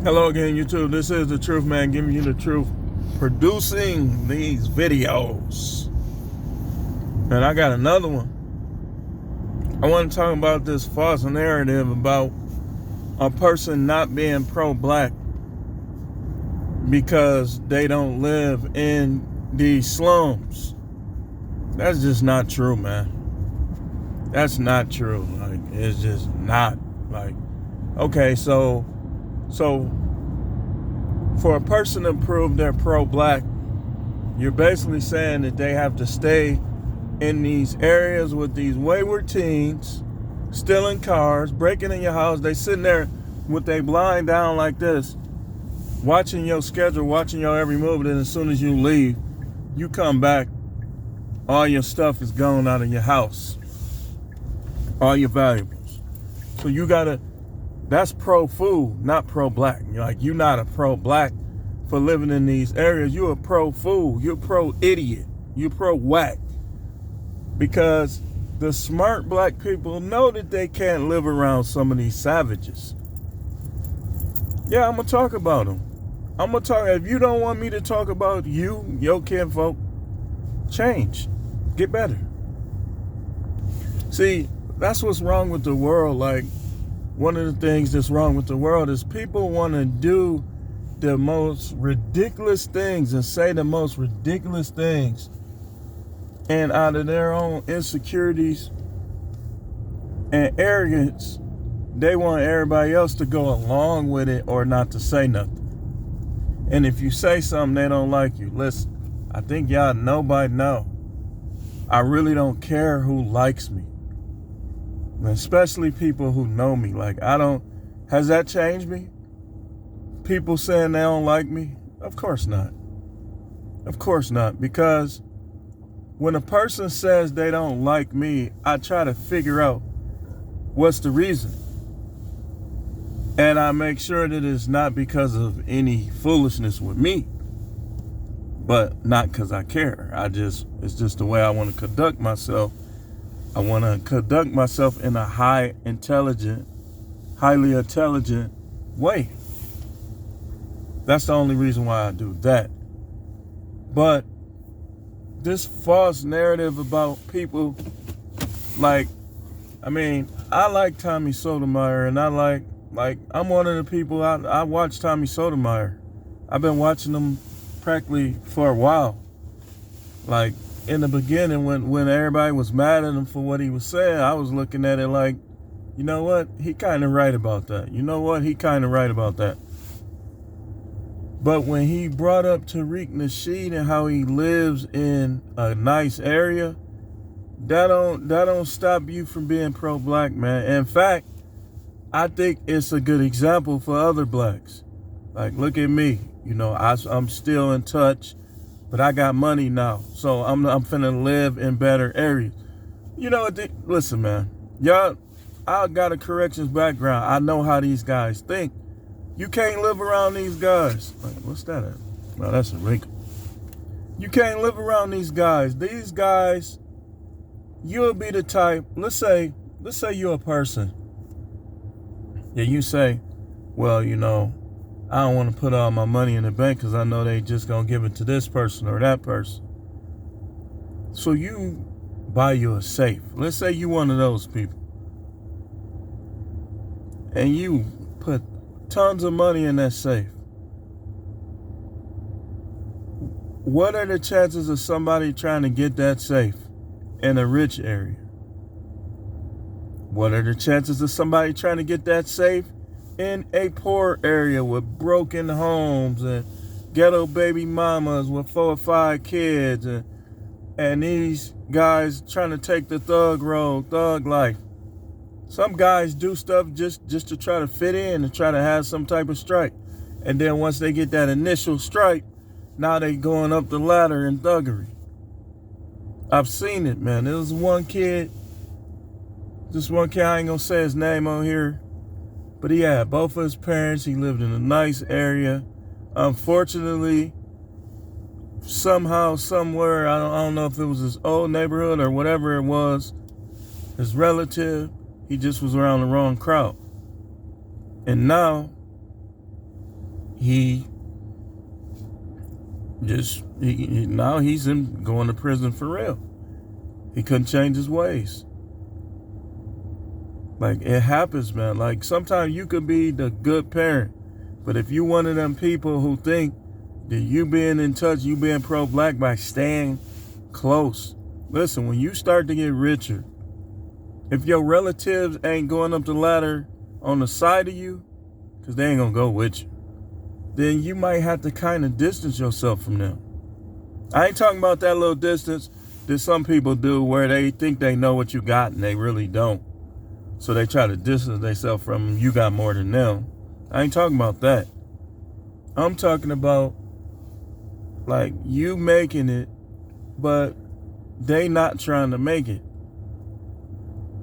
Hello again, YouTube. This is the truth, man, giving you the truth, producing these videos. And I got another one. I want to talk about this false narrative about a person not being pro-black because they don't live in these slums. That's just not true, man. That's not true. Like, it's just not. Like, okay, so for a person to prove they're pro-black, you're basically saying that they have to stay in these areas with these wayward teens, stealing cars, breaking in your house. They sitting there with their blind down like this, watching your schedule, watching your every move. And as soon as you leave, you come back, all your stuff is gone out of your house, all your valuables. So you gotta, that's pro-food, not pro-black. You're not a pro-black for living in these areas. You're a pro-food. You're pro-idiot. You're pro-whack. Because the smart black people know that they can't live around some of these savages. Yeah, I'm going to talk about them. I'm going to talk. If you don't want me to talk about you, your kinfolk, change. Get better. See, that's what's wrong with the world. Like, one of the things that's wrong with the world is people want to do the most ridiculous things and say the most ridiculous things. And out of their own insecurities and arrogance, they want everybody else to go along with it or not to say nothing. And if you say something, they don't like you. Listen, I think y'all nobody know. I really don't care who likes me. Especially people who know me. Like, has that changed me? People saying they don't like me? Of course not. Of course not. Because when a person says they don't like me, I try to figure out what's the reason. And I make sure that it's not because of any foolishness with me, but not because I care. It's just the way I want to conduct myself. I want to conduct myself in a highly intelligent way. That's the only reason why I do that. But this false narrative about people, like, I like Tommy Sotomayor, and I'm one of the people, I watch Tommy Sotomayor. I've been watching him practically for a while. Like, in the beginning, when everybody was mad at him for what he was saying, I was looking at it like, you know what? He kind of right about that. You know what? He kind of right about that. But when he brought up Tariq Nasheed and how he lives in a nice area, that don't stop you from being pro-black, man. In fact, I think it's a good example for other blacks. Like, look at me. You know, I'm still in touch, but I got money now, so I'm finna live in better areas. You know what? Listen, man. Y'all, I got a corrections background. I know how these guys think. You can't live around these guys. Like, what's that at? Well, that's a wrinkle. You can't live around these guys. These guys, you'll be the type. Let's say you're a person. Yeah, you say, well, you know, I don't want to put all my money in the bank because I know they just gonna give it to this person or that person. So you buy you a safe. Let's say you one of those people, and you put tons of money in that safe. What are the chances of somebody trying to get that safe in a rich area? What are the chances of somebody trying to get that safe in a poor area with broken homes and ghetto baby mamas with 4 or 5 kids and these guys trying to take the thug road, thug life? Some guys do stuff just to try to fit in and try to have some type of strike. And then once they get that initial strike, now they going up the ladder in thuggery. I've seen it, man. There was one kid, I ain't gonna say his name on here, but he had both of his parents. He lived in a nice area. Unfortunately, somehow, somewhere, I don't know if it was his old neighborhood or whatever it was, his relative, he just was around the wrong crowd. And now he just now he's going to prison for real. He couldn't change his ways. Like, it happens, man. Like, sometimes you could be the good parent, but if you one of them people who think that you being in touch, you being pro-black by staying close. Listen, when you start to get richer, if your relatives ain't going up the ladder on the side of you, because they ain't going to go with you, then you might have to kind of distance yourself from them. I ain't talking about that little distance that some people do where they think they know what you got and they really don't. So they try to distance themselves from you got more than them. I ain't talking about that. I'm talking about, like, you making it, but they not trying to make it.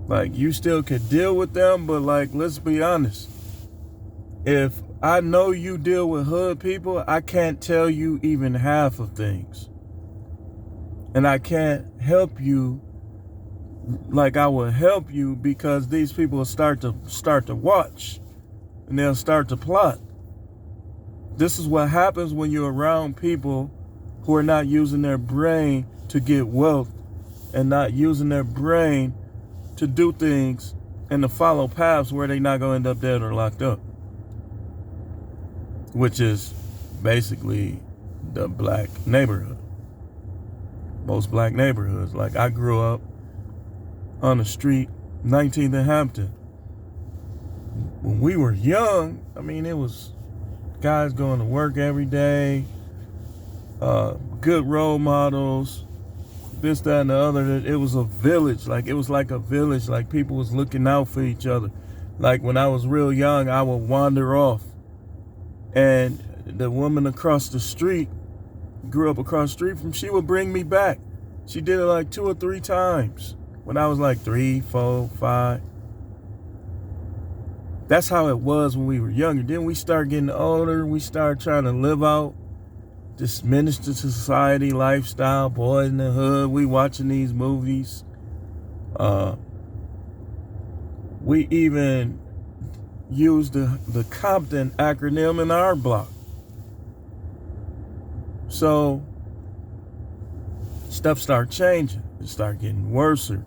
Like, you still could deal with them, but, like, let's be honest. If I know you deal with hood people, I can't tell you even half of things. And I can't help you like I will help you, because these people will start to watch and they'll start to plot. This is what happens when you're around people who are not using their brain to get wealth and not using their brain to do things and to follow paths where they're not going to end up dead or locked up, which is basically the black neighborhood. Most black neighborhoods. Like, I grew up on the street, 19th and Hampton. When we were young, I mean, it was guys going to work every day, good role models, this, that, and the other. It was a village. Like, it was like a village. Like, people was looking out for each other. Like, when I was real young, I would wander off. And the woman across the street, grew up across the street from, she would bring me back. She did it like 2 or 3 times. When I was like 3, 4, 5. That's how it was when we were younger. Then we start getting older. We start trying to live out this minister to society lifestyle. Boys in the hood. We watching these movies. We even used the Compton acronym in our block. So stuff start changing. It start getting worse. And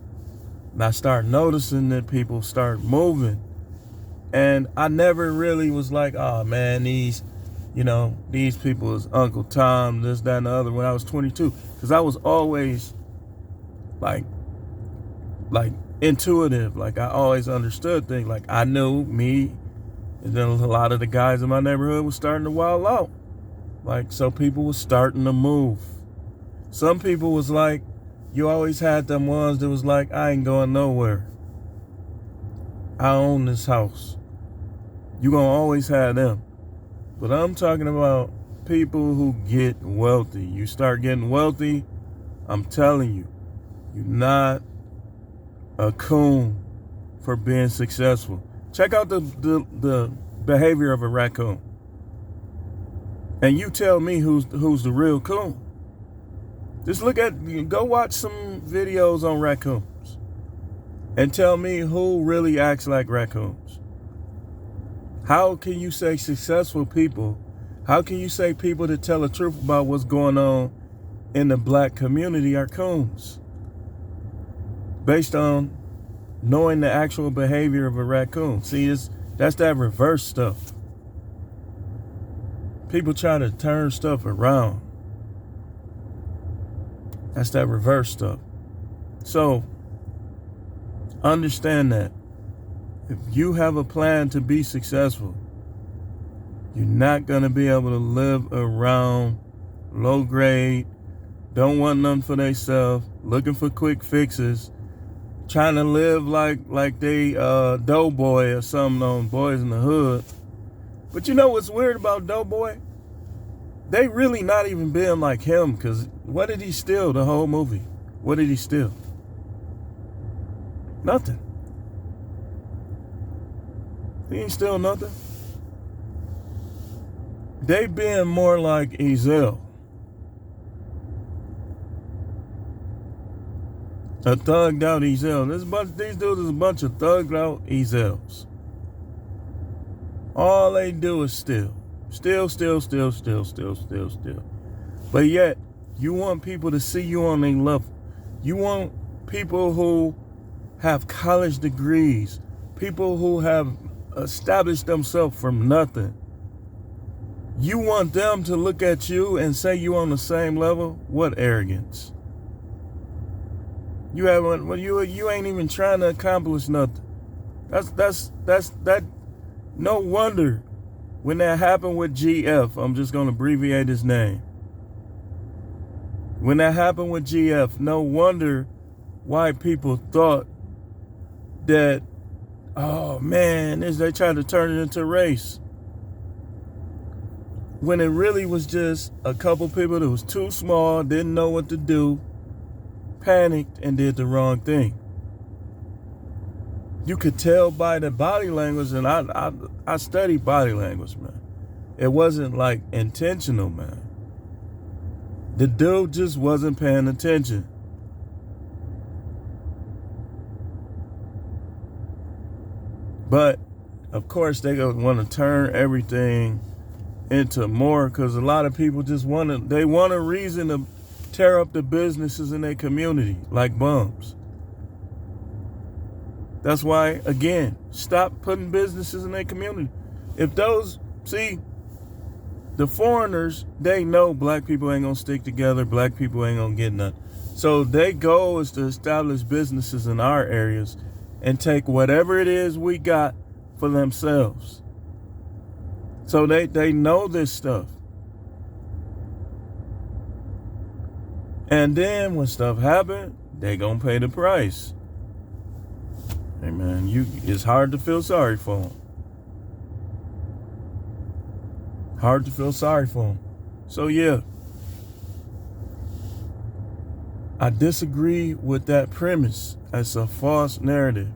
I start noticing that people start moving. And I never really was like, oh man, these people is Uncle Tom, this, that, and the other when I was 22. Because I was always like intuitive. Like, I always understood things. Like, I knew me, and then a lot of the guys in my neighborhood was starting to wild out. Like, so people was starting to move. Some people was like, you always had them ones that was like, I ain't going nowhere. I own this house. You gonna always have them. But I'm talking about people who get wealthy. You start getting wealthy, I'm telling you, you're not a coon for being successful. Check out the behavior of a raccoon. And you tell me who's the real coon. Just go watch some videos on raccoons and tell me who really acts like raccoons. How can you say successful people, how can you say people that tell the truth about what's going on in the black community are coons? Based on knowing the actual behavior of a raccoon. See, that's that reverse stuff. People try to turn stuff around. That's that reverse stuff. So, understand that if you have a plan to be successful, you're not going to be able to live around low grade, don't want nothing for themselves, looking for quick fixes, trying to live like they Doughboy or something on Boys in the Hood. But you know what's weird about Doughboy? They really not even being like him, because what did he steal the whole movie? What did he steal? Nothing. He ain't steal nothing. They being more like Ezel. A thugged out Ezel. These dudes is a bunch of thugged out Ezels. All they do is steal. Still. But yet, you want people to see you on their level. You want people who have college degrees, people who have established themselves from nothing. You want them to look at you and say you on the same level? What arrogance. You ain't even trying to accomplish nothing. That no wonder when that happened with GF, I'm just gonna abbreviate his name. When that happened with GF, no wonder why people thought that, oh man, they tried to turn it into race. When it really was just a couple people that was too small, didn't know what to do, panicked, and did the wrong thing. You could tell by the body language, and I studied body language, man. It wasn't like intentional, man. The dude just wasn't paying attention. But, of course, they want to turn everything into more because a lot of people just want a reason to tear up the businesses in their community like bums. That's why, again, stop putting businesses in their community. The foreigners, they know black people ain't gonna stick together, black people ain't gonna get nothing. So their goal is to establish businesses in our areas and take whatever it is we got for themselves. So they know this stuff. And then when stuff happen, they gonna pay the price. Hey man, it's hard to feel sorry for them. Hard to feel sorry for them. So yeah, I disagree with that premise. It's a false narrative.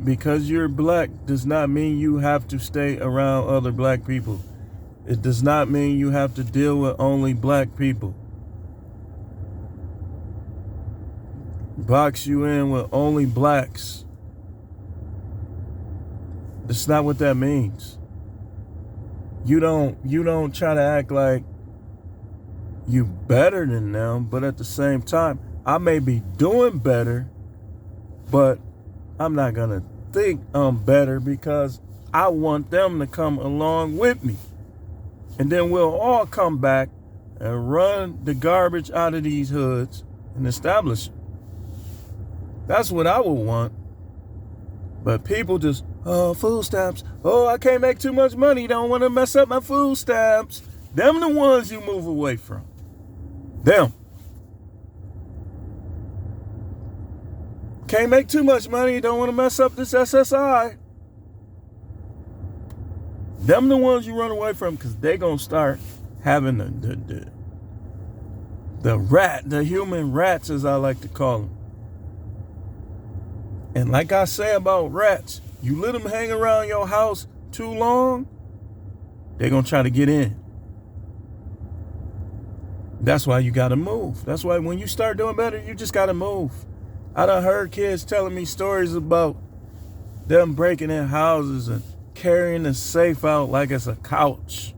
Because you're black does not mean you have to stay around other black people. It does not mean you have to deal with only black people. Box you in with only blacks. That's not what that means. You don't try to act like you better than them, but at the same time, I may be doing better, but I'm not gonna think I'm better because I want them to come along with me. And then we'll all come back and run the garbage out of these hoods and establish it. That's what I would want. But people just, food stamps. Oh, I can't make too much money. Don't want to mess up my food stamps. Them the ones you move away from. Them. Can't make too much money. Don't want to mess up this SSI. Them the ones you run away from because they going to start having the human rats, as I like to call them. And like I say about rats, you let them hang around your house too long, they're going to try to get in. That's why you got to move. That's why when you start doing better, you just got to move. I done heard kids telling me stories about them breaking in houses and carrying the safe out like it's a couch.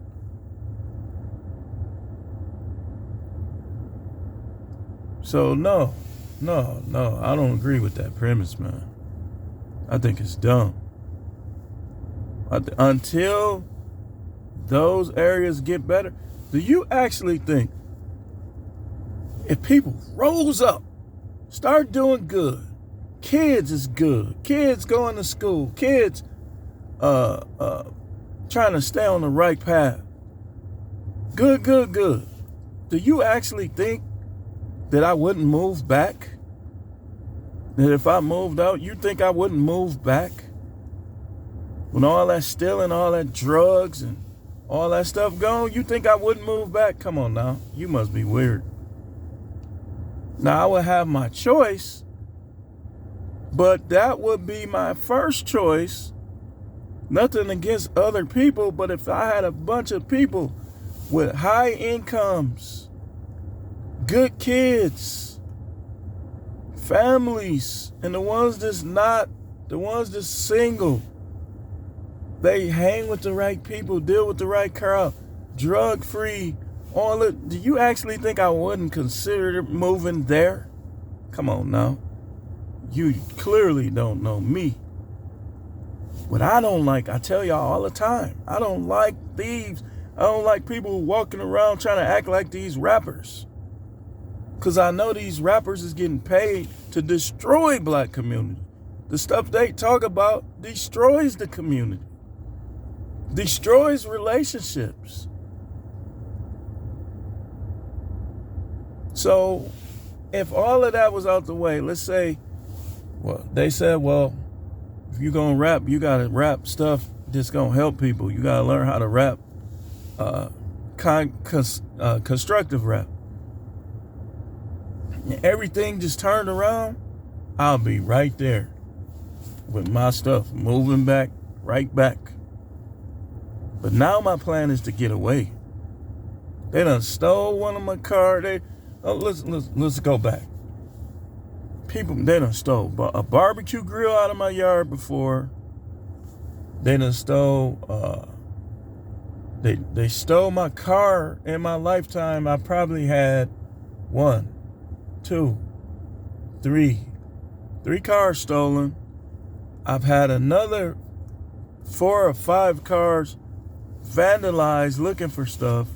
So no, I don't agree with that premise, man. I think it's dumb. Until those areas get better, do you actually think if people rose up, start doing good, kids is good, kids going to school, kids trying to stay on the right path, good, do you actually think that I wouldn't move back? That if I moved out, you think I wouldn't move back? When all that stealing, all that drugs and all that stuff gone, you think I wouldn't move back? Come on now, you must be weird. Now I would have my choice, but that would be my first choice. Nothing against other people, but if I had a bunch of people with high incomes, good kids, families, and the ones that's single, They hang with the right people, deal with the right crowd, drug free. All it. Do you actually think I wouldn't consider moving there? Come on now. You clearly don't know me. What I don't like, I tell y'all all the time, I don't like thieves. I don't like people walking around trying to act like these rappers. Because I know these rappers is getting paid to destroy black community. The stuff they talk about destroys the community. Destroys relationships. So, if all of that was out the way, let's say, well, they said, well, if you're going to rap, you got to rap stuff that's going to help people. You got to learn how to rap constructive rap. And everything just turned around, I'll be right there with my stuff, moving back, right back. But now my plan is to get away. They done stole one of my cars. Let's go back. People, they done stole a barbecue grill out of my yard before. They done stole, they stole my car in my lifetime. I probably had 1, 2, 3 cars stolen. I've had another 4 or 5 cars vandalized looking for stuff.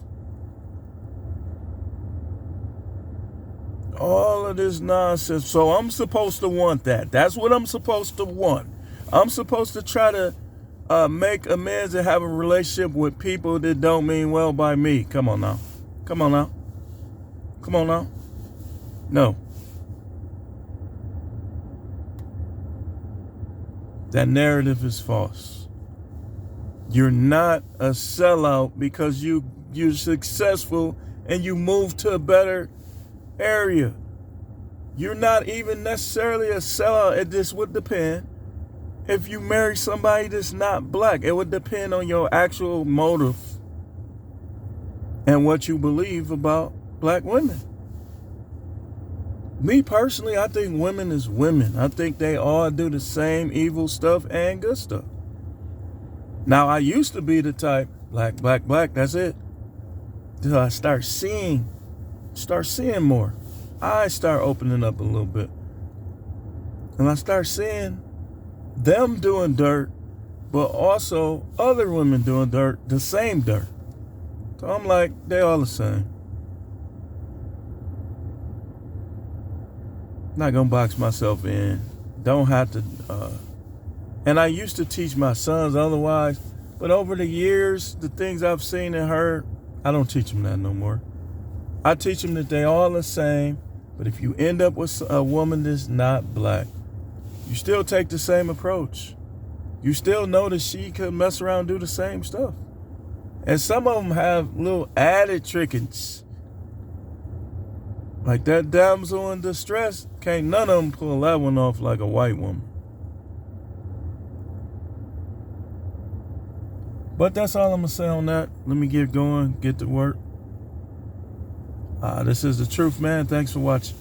All of this nonsense. So I'm supposed to want that. That's what I'm supposed to want. I'm supposed to try to make amends and have a relationship with people that don't mean well by me. Come on now. Come on now. Come on now. No. That narrative is false. You're not a sellout because you're successful and you move to a better area. You're not even necessarily a sellout. It just would depend if you marry somebody that's not black. It would depend on your actual motive and what you believe about black women. Me personally, I think women is women. I think they all do the same evil stuff and good stuff. Now, I used to be the type, black, that's it. Till I start seeing more. I start opening up a little bit. And I start seeing them doing dirt, but also other women doing dirt, the same dirt. So I'm like, they all the same. Not gonna box myself in. Don't have to. And I used to teach my sons otherwise, but over the years, the things I've seen and heard, I don't teach them that no more. I teach them that they all the same, but if you end up with a woman that's not black, you still take the same approach. You still know that she could mess around and do the same stuff. And some of them have little added trickings. Like that damsel in distress, can't none of them pull that one off like a white woman. But that's all I'm going to say on that. Let me get going, get to work. This is The Truth, man. Thanks for watching.